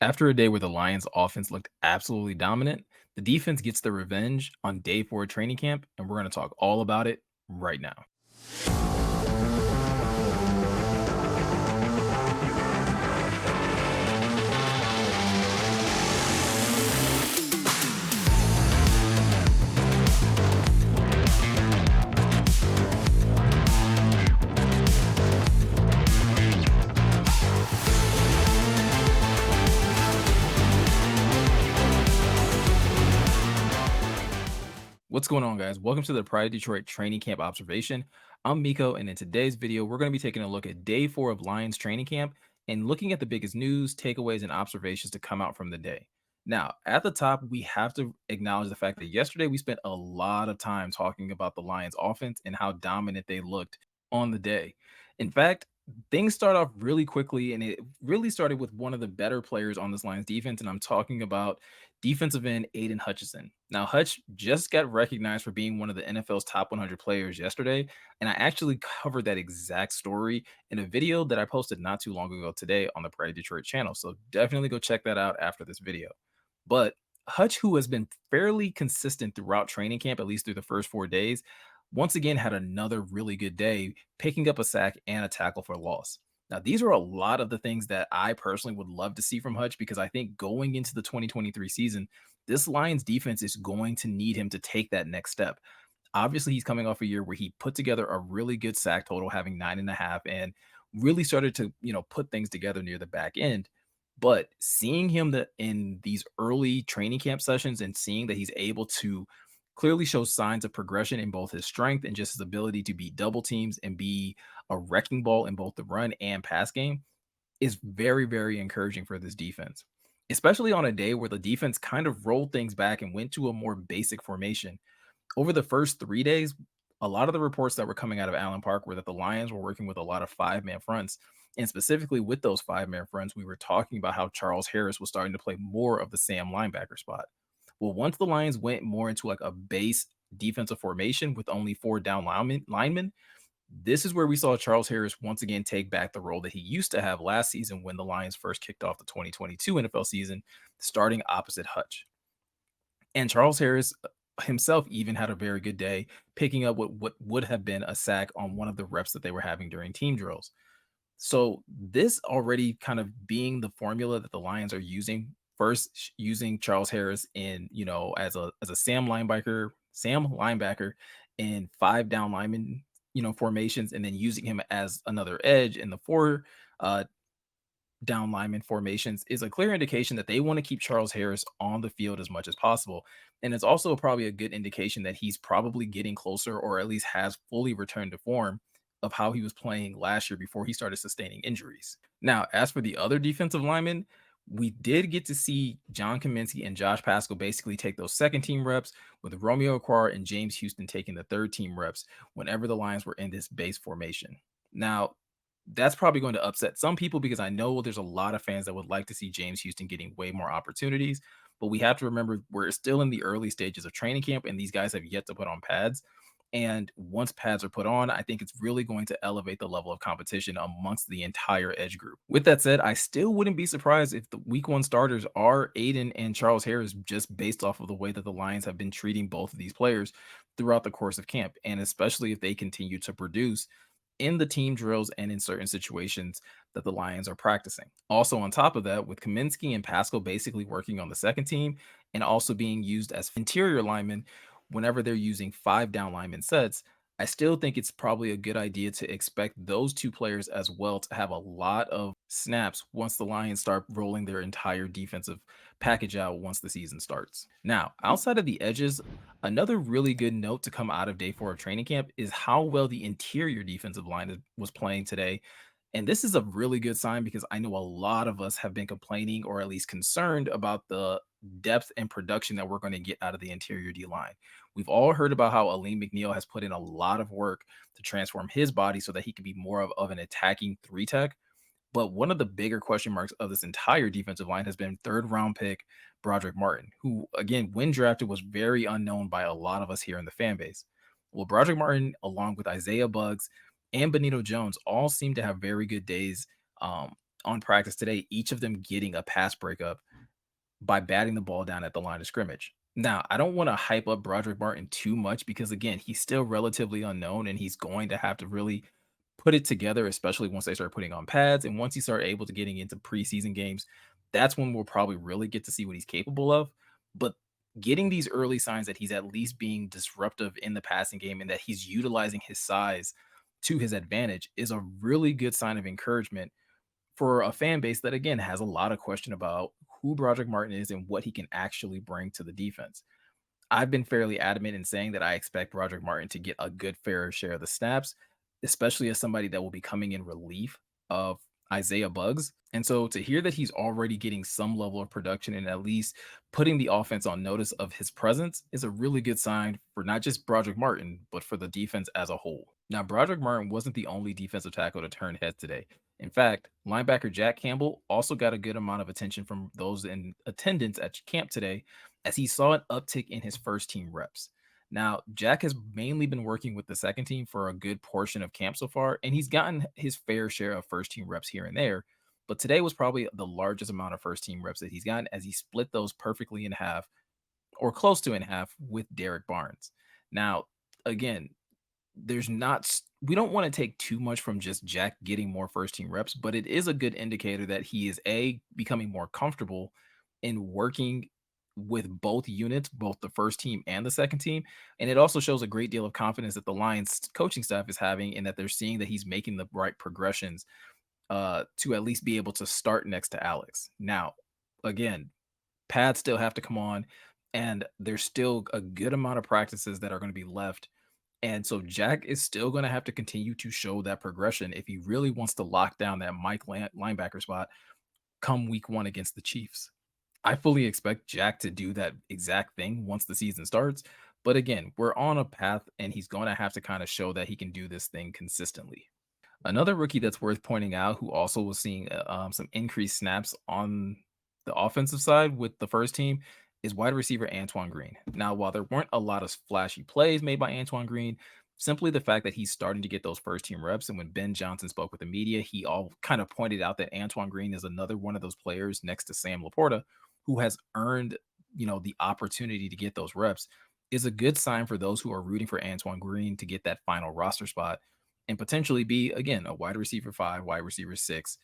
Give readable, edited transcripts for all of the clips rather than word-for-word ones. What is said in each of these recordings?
After a day where the Lions offense looked absolutely dominant, the defense gets the revenge on day 4 of training camp, and we're going to talk all about it right now. What's going on, guys? Welcome to the Pride of Detroit training camp observation. I'm Miko, and in today's video, we're going to be taking a look at day 4 of Lions training camp and looking at the biggest news, takeaways, and observations to come out from the day. Now, at the top, we have to acknowledge the fact that yesterday we spent a lot of time talking about the Lions offense and how dominant they looked on the day. In fact, things start off really quickly, and it really started with one of the better players on this Lions defense, and I'm talking about defensive end Aiden Hutchinson. Now, Hutch just got recognized for being one of the NFL's top 100 players yesterday, and I actually covered that exact story in a video that I posted not too long ago today on the Pride Detroit channel. So definitely go check that out after this video. But Hutch, who has been fairly consistent throughout training camp, at least through the first 4 days, once again had another really good day, picking up a sack and a tackle for loss. Now, these are a lot of the things that I personally would love to see from Hutch because I think going into the 2023 season, this Lions defense is going to need him to take that next step. Obviously, he's coming off a year where he put together a really good sack total, having 9.5, and really started to, put things together near the back end. But seeing him in these early training camp sessions and seeing that he's able to clearly show signs of progression in both his strength and just his ability to beat double teams and be a wrecking ball in both the run and pass game is very, very encouraging for this defense, especially on a day where the defense kind of rolled things back and went to a more basic formation. Over the first 3 days, a lot of the reports that were coming out of Allen Park were that the Lions were working with a lot of 5-man fronts. And specifically with those 5-man fronts, we were talking about how Charles Harris was starting to play more of the Sam linebacker spot. Well, once the Lions went more into like a base defensive formation with only 4 down linemen, this is where we saw Charles Harris once again take back the role that he used to have last season when the Lions first kicked off the 2022 NFL season, starting opposite Hutch. And Charles Harris himself even had a very good day, picking up what would have been a sack on one of the reps that they were having during team drills. So this already kind of being the formula that the Lions are using, first using Charles Harris in, as a Sam linebacker in 5 down lineman, formations, and then using him as another edge in the 4 down lineman formations is a clear indication that they want to keep Charles Harris on the field as much as possible. And it's also probably a good indication that he's probably getting closer or at least has fully returned to form of how he was playing last year before he started sustaining injuries. Now, as for the other defensive linemen, we did get to see John Kaminsky and Josh Pascal basically take those second team reps, with Romeo Aquara and James Houston taking the third team reps whenever the Lions were in this base formation. Now, that's probably going to upset some people because I know there's a lot of fans that would like to see James Houston getting way more opportunities. But we have to remember we're still in the early stages of training camp and these guys have yet to put on pads. And once pads are put on, I think it's really going to elevate the level of competition amongst the entire edge group. With that said, I still wouldn't be surprised if the week 1 starters are Aiden and Charles Harris, just based off of the way that the Lions have been treating both of these players throughout the course of camp. And especially if they continue to produce in the team drills and in certain situations that the Lions are practicing. Also, on top of that, with Kaminsky and Pascal basically working on the second team and also being used as interior linemen whenever they're using 5 down lineman sets, I still think it's probably a good idea to expect those 2 players as well to have a lot of snaps once the Lions start rolling their entire defensive package out once the season starts. Now, outside of the edges, another really good note to come out of day 4 of training camp is how well the interior defensive line was playing today. And this is a really good sign because I know a lot of us have been complaining or at least concerned about the depth and production that we're going to get out of the interior D line. We've all heard about how Aleem McNeil has put in a lot of work to transform his body so that he can be more of an attacking 3 tech. But one of the bigger question marks of this entire defensive line has been 3rd round pick Broderick Martin, who, again, when drafted, was very unknown by a lot of us here in the fan base. Well, Broderick Martin, along with Isaiah Buggs and Benito Jones, all seem to have very good days on practice today, each of them getting a pass breakup by batting the ball down at the line of scrimmage. Now, I don't want to hype up Broderick Martin too much because, again, he's still relatively unknown and he's going to have to really put it together, especially once they start putting on pads. And once he start able to getting into preseason games, that's when we'll probably really get to see what he's capable of. But getting these early signs that he's at least being disruptive in the passing game and that he's utilizing his size to his advantage is a really good sign of encouragement for a fan base that again has a lot of question about who Broderick Martin is and what he can actually bring to the defense. I've been fairly adamant in saying that I expect Broderick Martin to get a good fair share of the snaps, especially as somebody that will be coming in relief of Isaiah Buggs. And so to hear that he's already getting some level of production and at least putting the offense on notice of his presence is a really good sign for not just Broderick Martin, but for the defense as a whole. Now, Broderick Martin wasn't the only defensive tackle to turn heads today. In fact, linebacker Jack Campbell also got a good amount of attention from those in attendance at camp today as he saw an uptick in his first team reps. Now, Jack has mainly been working with the second team for a good portion of camp so far, and he's gotten his fair share of first team reps here and there. But today was probably the largest amount of first team reps that he's gotten as he split those perfectly in half or close to in half with Derek Barnes. Now, again, there's not we don't want to take too much from just Jack getting more first team reps, but it is a good indicator that he is becoming more comfortable in working with both units, both the first team and the second team. And it also shows a great deal of confidence that the Lions coaching staff is having and that they're seeing that he's making the right progressions to at least be able to start next to Alex. Now, again, pads still have to come on, and there's still a good amount of practices that are going to be left, and so Jack is still going to have to continue to show that progression if he really wants to lock down that linebacker spot come week one against the Chiefs. I fully expect Jack to do that exact thing once the season starts. But again, we're on a path and he's going to have to kind of show that he can do this thing consistently. Another rookie that's worth pointing out who also was seeing some increased snaps on the offensive side with the first team is wide receiver Antoine Green. Now, while there weren't a lot of flashy plays made by Antoine Green, simply the fact that he's starting to get those first team reps, and when Ben Johnson spoke with the media, he all kind of pointed out that Antoine Green is another one of those players next to Sam Laporta who has earned, the opportunity to get those reps is a good sign for those who are rooting for Antoine Green to get that final roster spot and potentially be again a wide receiver 5, wide receiver 6,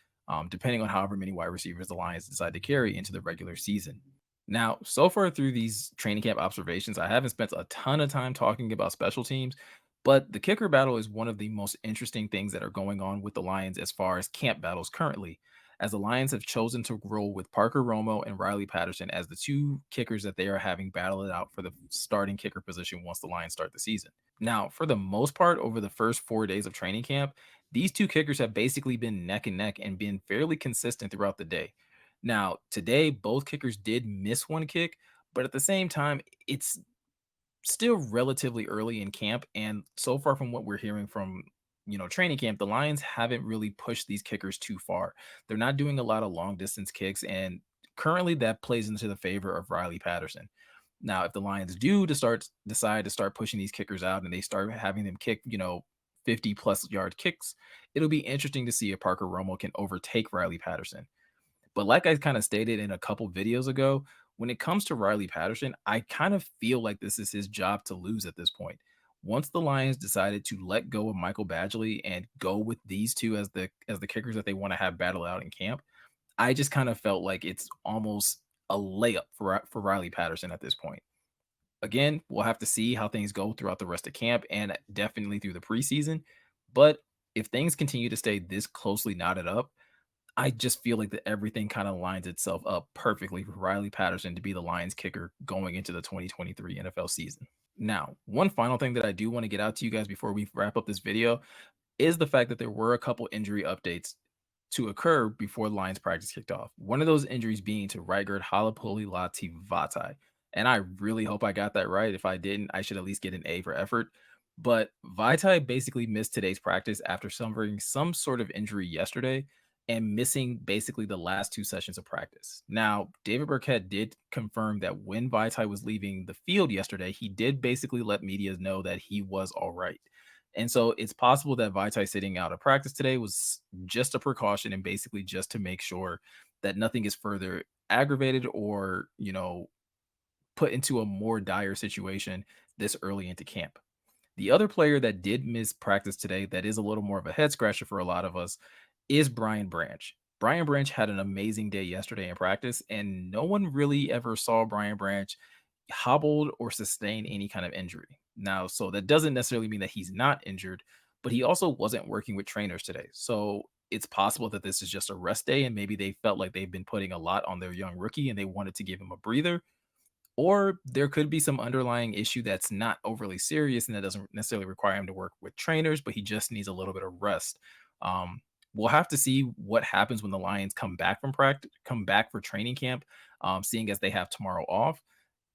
depending on however many wide receivers the Lions decide to carry into the regular season. Now, so far through these training camp observations, I haven't spent a ton of time talking about special teams, but the kicker battle is one of the most interesting things that are going on with the Lions as far as camp battles currently, as the Lions have chosen to roll with Parker Romo and Riley Patterson as the two kickers that they are having battle it out for the starting kicker position once the Lions start the season. Now, for the most part, over the first 4 days of training camp, these two kickers have basically been neck and neck and been fairly consistent throughout the day. Now, today, both kickers did miss one kick, but at the same time, it's still relatively early in camp. And so far from what we're hearing from, training camp, the Lions haven't really pushed these kickers too far. They're not doing a lot of long distance kicks. And currently that plays into the favor of Riley Patterson. Now, if the Lions decide to start pushing these kickers out and they start having them kick, 50 plus yard kicks, it'll be interesting to see if Parker Romo can overtake Riley Patterson. But like I kind of stated in a couple videos ago, when it comes to Riley Patterson, I kind of feel like this is his job to lose at this point. Once the Lions decided to let go of Michael Badgley and go with these two as the kickers that they want to have battle out in camp, I just kind of felt like it's almost a layup for Riley Patterson at this point. Again, we'll have to see how things go throughout the rest of camp and definitely through the preseason. But if things continue to stay this closely knotted up, I just feel like that everything kind of lines itself up perfectly for Riley Patterson to be the Lions kicker going into the 2023 NFL season. Now, one final thing that I do want to get out to you guys before we wrap up this video is the fact that there were a couple injury updates to occur before the Lions practice kicked off. One of those injuries being to right guard Halapoli Lativati. And I really hope I got that right. If I didn't, I should at least get an A for effort. But Vitae basically missed today's practice after suffering some sort of injury yesterday and missing basically the last two sessions of practice. Now, David Burkett did confirm that when Vitae was leaving the field yesterday, he did basically let media know that he was all right. And so it's possible that Vitae sitting out of practice today was just a precaution and basically just to make sure that nothing is further aggravated or, put into a more dire situation this early into camp. The other player that did miss practice today that is a little more of a head scratcher for a lot of us is Brian Branch. Brian Branch had an amazing day yesterday in practice, and no one really ever saw Brian Branch hobbled or sustain any kind of injury. Now, so that doesn't necessarily mean that he's not injured, but he also wasn't working with trainers today. So it's possible that this is just a rest day, and maybe they felt like they've been putting a lot on their young rookie and they wanted to give him a breather, or there could be some underlying issue that's not overly serious and that doesn't necessarily require him to work with trainers, but he just needs a little bit of rest. Um, we'll have to see what happens when the Lions come back from practice, come back for training camp, seeing as they have tomorrow off.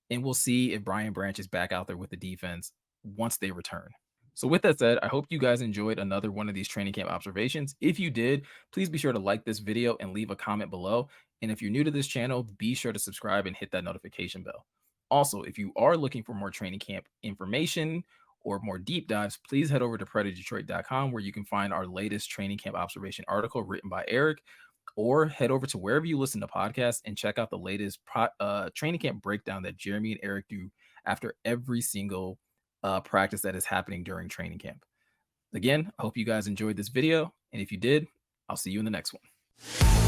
And we'll see if Brian Branch is back out there with the defense once they return. So, with that said, I hope you guys enjoyed another one of these training camp observations. If you did, please be sure to like this video and leave a comment below. And if you're new to this channel, be sure to subscribe and hit that notification bell. Also, if you are looking for more training camp information or more deep dives, please head over to predadetroit.com where you can find our latest training camp observation article written by Eric, or head over to wherever you listen to podcasts and check out the latest training camp breakdown that Jeremy and Eric do after every single practice that is happening during training camp. Again, I hope you guys enjoyed this video. And if you did, I'll see you in the next one.